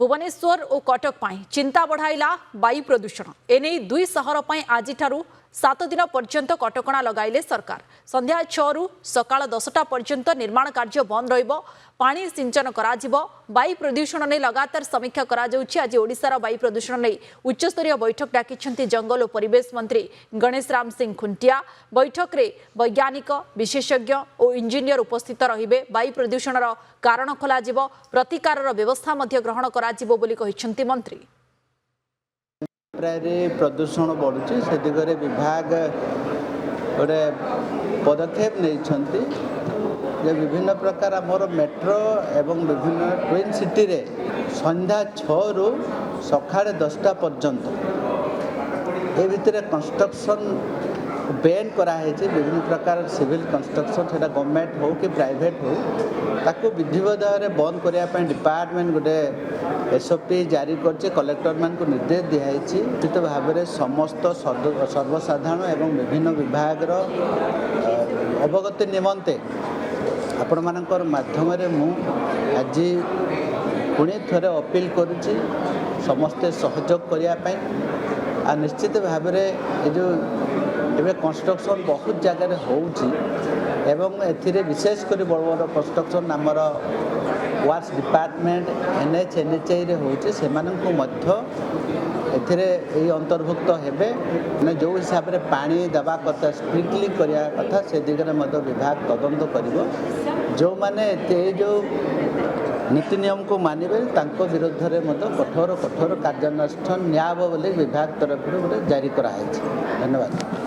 भुवनेश्वर और कटक पाई चिंता बढ़ाइला वायु प्रदूषण एने दुई सहर आज 7 दिन पर्यंत कटकणा लगाइले सरकार। संध्या 6 रु सकाळ 10टा पर्यंत निर्माण कार्य बंद रहिबो। पानी सिंचन करा जिवो। वायु प्रदूषण ने लगातार समीक्षा करा जाउछि। आज ओडिशार वायु प्रदूषण ने उच्चस्तरीय बैठक डाकिछन्ति जंगल और परिवेश मंत्री गणेश राम सिंह खुंटिया। बैठक रे वैज्ञानिक विशेषज्ञ और इंजीनियर उपस्थित रहिबे। वायु प्रदूषणर कारण खोला जिवो। प्रतिकारर व्यवस्था मध्य ग्रहण करा जिवो बोली कहिछन्ति मंत्री। प्रदूषण बढ़ुची से दिगरे विभाग गोटे पदक्षेप नहीं विभिन्न प्रकार आमर मेट्रो एवं विभिन्न ट्रेन सिटी रे संध्या 6 रु सकाळे 10टा पर्यंत ए भितर कंस्ट्रक्शन बैन कराई। विभिन्न प्रकार सिविल कंस्ट्रक्शन से गवर्नमेंट हो कि प्राइवेट हो ताकू विधिवत भाव में बंद करने डिपार्टमेंट गोटे एसओपी जारी कर कलेक्टर मान को निर्देश दिखाई निश्चित भाव में समस्त सर्वसाधारण एवं विभिन्न विभाग अवगति निमंते आपण मानकर माध्यम आज पुणी थे अपील करुच्ची समस्ते सहयोग करने आ निश्चित भाव में जो एवं कंस्ट्रक्शन बहुत जगह होवं एथिरे विशेषकर बड़ बड़ कंस्ट्रक्शन आमर वार्स डिपार्टमेंट एनएच एनएचआई रे होउछि सेमानंकु मध्य एथिरे एई अंतर्भुक्त हेबे ने जो हिसाब रे पानी दबा कथा स्ट्रिक्टली करिया कथा से दिगरे मध्य विभाग तदंत करिवो। जो माने जो नीति नियम को मानिबे तांको विरुद्ध रे मध्य कठोर कठोर कार्यानुष्ठान न्याय बोली विभाग तरफ जारी करा है। धन्यवाद।